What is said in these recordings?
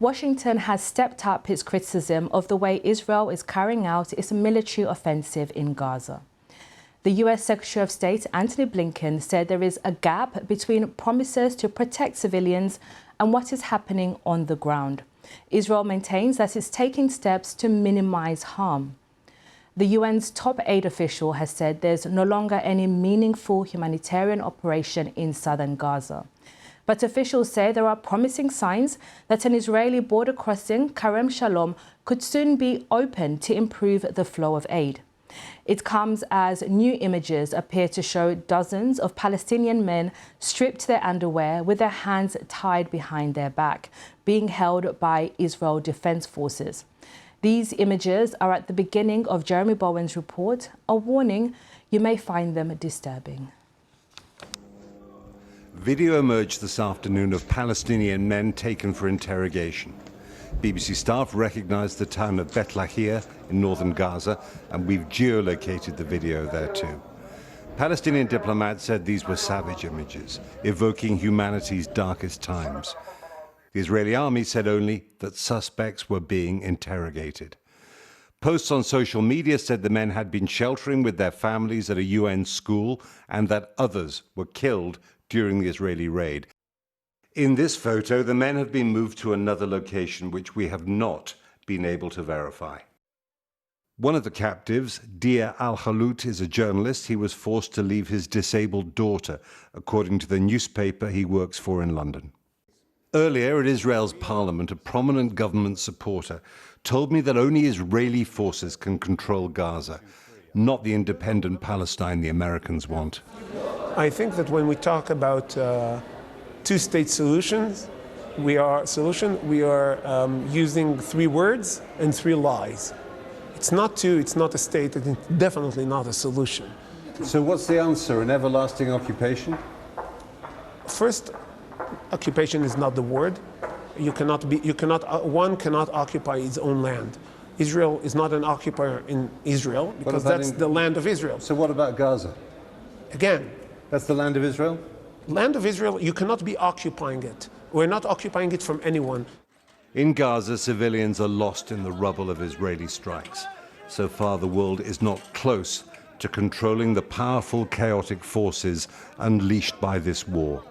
Washington has stepped up its criticism of the way Israel is carrying out its military offensive in Gaza. The US Secretary of State Antony Blinken said there is a gap between promises to protect civilians and what is happening on the ground. Israel maintains that it's taking steps to minimize harm. The UN's top aid official has said there's no longer any meaningful humanitarian operation in southern Gaza. But officials say there are promising signs that an Israeli border crossing, Karem Shalom, could soon be open to improve the flow of aid. It comes as new images appear to show dozens of Palestinian men stripped to their underwear with their hands tied behind their back, being held by Israel Defense Forces. These images are at the beginning of Jeremy Bowen's report. A warning, you may find them disturbing. Video emerged this afternoon of Palestinian men taken for interrogation. BBC staff recognized the town of Beit Lahia in northern Gaza, and we've geolocated the video there too. Palestinian diplomats said these were savage images, evoking humanity's darkest times. The Israeli army said only that suspects were being interrogated. Posts on social media said the men had been sheltering with their families at a UN school and that others were killed during the Israeli raid. In this photo, the men have been moved to another location which we have not been able to verify. One of the captives, Dia Al-Khalout, is a journalist. He was forced to leave his disabled daughter, according to the newspaper he works for in London. Earlier at Israel's parliament, a prominent government supporter told me that only Israeli forces can control Gaza, not the independent Palestine the Americans want. I think that when we talk about two-state solutions, we are using three words and three lies. It's not two, it's not a state, and it's definitely not a solution. So what's the answer? An everlasting occupation? First, occupation is not the word. One cannot occupy its own land. Israel is not an occupier in Israel because that's the land of Israel. So what about Gaza? Again, that's the land of Israel? Land of Israel, you cannot be occupying it. We're not occupying it from anyone. In Gaza, civilians are lost in the rubble of Israeli strikes. So far, the world is not close to controlling the powerful, chaotic forces unleashed by this war.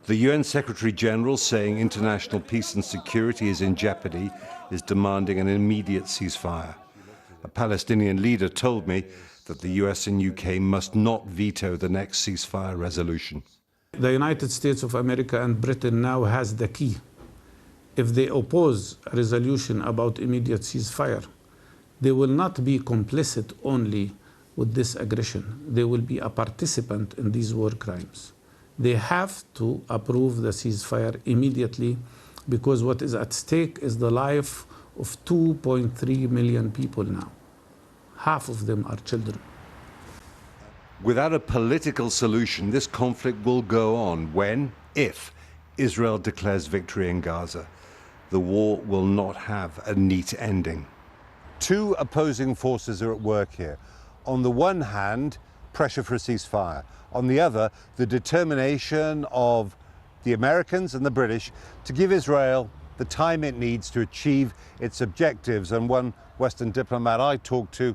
The UN Secretary General, saying international peace and security is in jeopardy, is demanding an immediate ceasefire. A Palestinian leader told me that the US and UK must not veto the next ceasefire resolution. The United States of America and Britain now has the key. If they oppose a resolution about immediate ceasefire, they will not be complicit only with this aggression. They will be a participant in these war crimes. They have to approve the ceasefire immediately because what is at stake is the life of 2.3 million people now. Half of them are children. Without a political solution, this conflict will go on when, if, Israel declares victory in Gaza. The war will not have a neat ending. Two opposing forces are at work here. On the one hand, pressure for a ceasefire. On the other, the determination of the Americans and the British to give Israel the time it needs to achieve its objectives. And one Western diplomat I talked to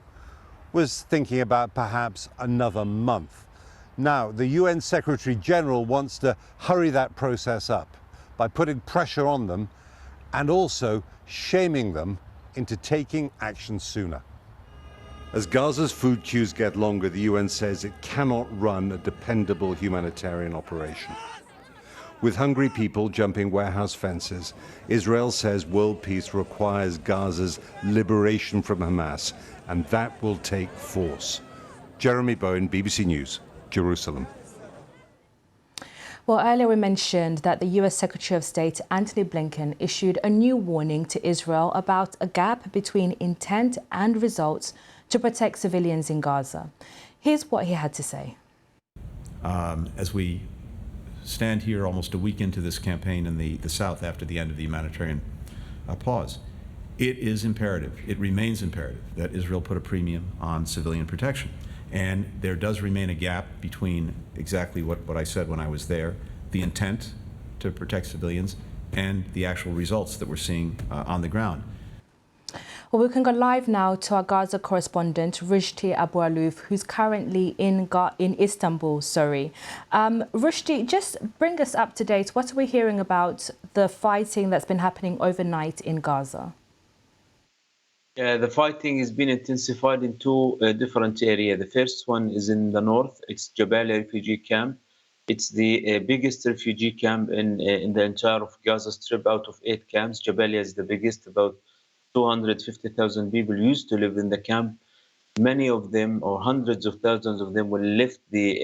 was thinking about perhaps another month. Now, the UN Secretary General wants to hurry that process up by putting pressure on them and also shaming them into taking action sooner. As Gaza's food queues get longer, the UN says it cannot run a dependable humanitarian operation. With hungry people jumping warehouse fences, Israel says world peace requires Gaza's liberation from Hamas, and that will take force. Jeremy Bowen, BBC News, Jerusalem. Well, earlier we mentioned that the US Secretary of State Antony Blinken issued a new warning to Israel about a gap between intent and results to protect civilians in Gaza. Here's what he had to say. As we stand here almost a week into this campaign in the South after the end of the humanitarian pause, it is imperative, it remains imperative that Israel put a premium on civilian protection. And there does remain a gap between exactly what I said when I was there, the intent to protect civilians, and the actual results that we're seeing on the ground. Well, we can go live now to our Gaza correspondent, Rushdie Abu-Alouf, who's currently in Istanbul. Rushdie, just bring us up to date. What are we hearing about the fighting that's been happening overnight in Gaza? The fighting has been intensified in two different areas. The first one is in the north. It's Jabalia refugee camp. It's the biggest refugee camp in the entire of Gaza Strip out of 8 camps. Jabalia is the biggest, about 250,000 people used to live in the camp. Many of them, or hundreds of thousands of them, will left the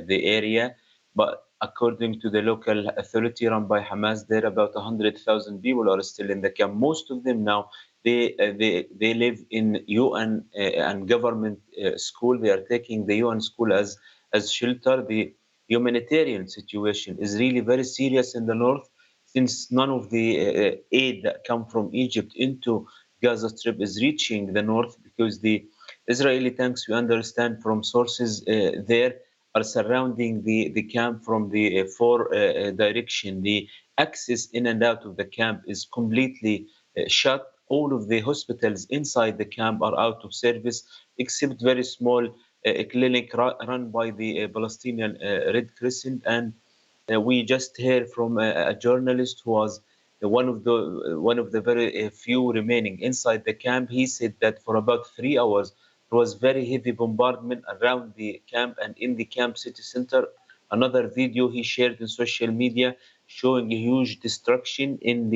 area. But according to the local authority run by Hamas, there about 100,000 people are still in the camp. Most of them now, they live in UN and government school. They are taking the UN school as shelter. The humanitarian situation is really very serious in the north, since none of the aid that come from Egypt into Gaza Strip is reaching the north, because the Israeli tanks, we understand from sources there, are surrounding the camp from the 4 direction. The access in and out of the camp is completely shut. All of the hospitals inside the camp are out of service, except very small clinic run by the Palestinian Red Crescent. And we just heard from a journalist who was one of the very few remaining inside the camp. He said that for about 3 hours there was very heavy bombardment around the camp and in the camp city center. Another video he shared in social media showing a huge destruction in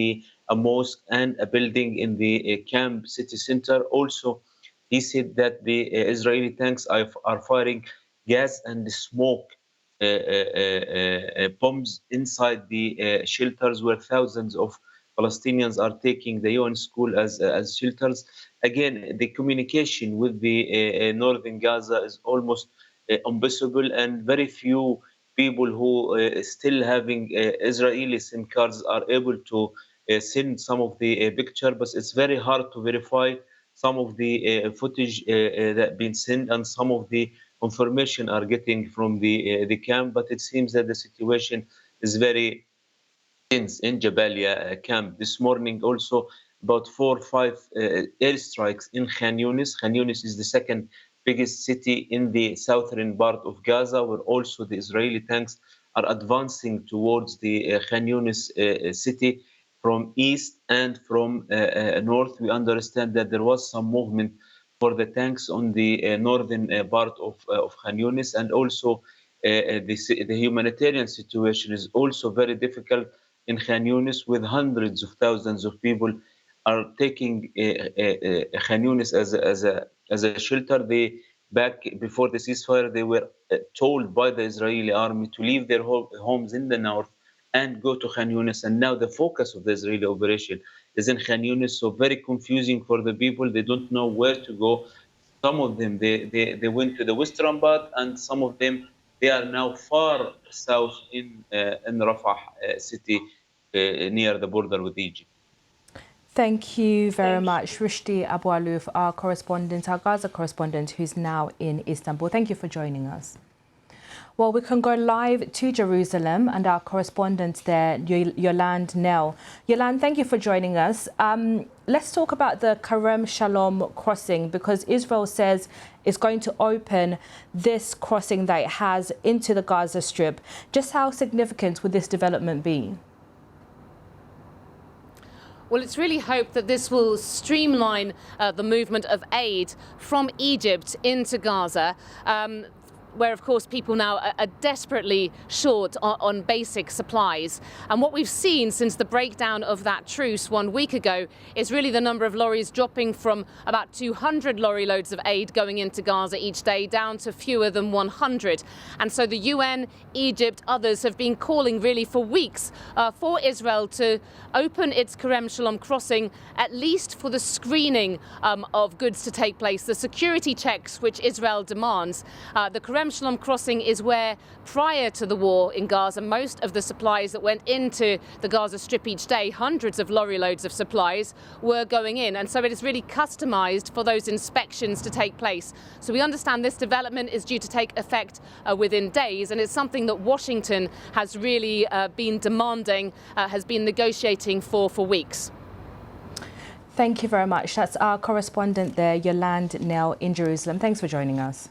a mosque and a building in the camp city center. Also, he said that the Israeli tanks are firing gas and smoke bombs inside the shelters, where thousands of Palestinians are taking the UN school as shelters. Again, the communication with the northern Gaza is almost impossible, and very few people who still having Israeli SIM cards are able to send some of the picture, but it's very hard to verify some of the footage that been sent, and some of the information are getting from the camp. But it seems that the situation is very tense in Jabalia camp. This morning also about 4 or 5 airstrikes in Khan Yunis. Khan Yunis is the second biggest city in the southern part of Gaza, where also the Israeli tanks are advancing towards the Khan Yunis city from east and from north. We understand that there was some movement for the tanks on the northern part of Khan Yunis, and also the humanitarian situation is also very difficult in Khan Yunis, with hundreds of thousands of people are taking Khan Yunis as a shelter. Back before the ceasefire, they were told by the Israeli army to leave their homes in the north and go to Khan Yunis. And now the focus of the Israeli operation is in Khan Yunis. So very confusing for the people. They don't know where to go. Some of them, they went to the western part, and some of them, they are now far south in Rafah city near the border with Egypt. Thank you very much, Rushdie Abu-Alouf, our Gaza correspondent, who's now in Istanbul. Thank you for joining us. Well, we can go live to Jerusalem and our correspondent there, Yolande Nell. Yolande, thank you for joining us. Let's talk about the Kerem Shalom crossing, because Israel says it's going to open this crossing that it has into the Gaza Strip. Just how significant would this development be? Well, it's really hoped that this will streamline the movement of aid from Egypt into Gaza, where, of course, people now are desperately short on basic supplies. And what we've seen since the breakdown of that truce 1 week ago is really the number of lorries dropping from about 200 lorry loads of aid going into Gaza each day down to fewer than 100. And so the UN, Egypt, others have been calling really for weeks for Israel to open its Kerem Shalom crossing, at least for the screening of goods to take place, the security checks which Israel demands. The Kerem Rem Shalom crossing is where, prior to the war in Gaza, most of the supplies that went into the Gaza Strip each day, hundreds of lorry loads of supplies, were going in. And so it is really customised for those inspections to take place. So we understand this development is due to take effect within days, and it's something that Washington has really been demanding, has been negotiating for weeks. Thank you very much. That's our correspondent there, Yolande Nell in Jerusalem. Thanks for joining us.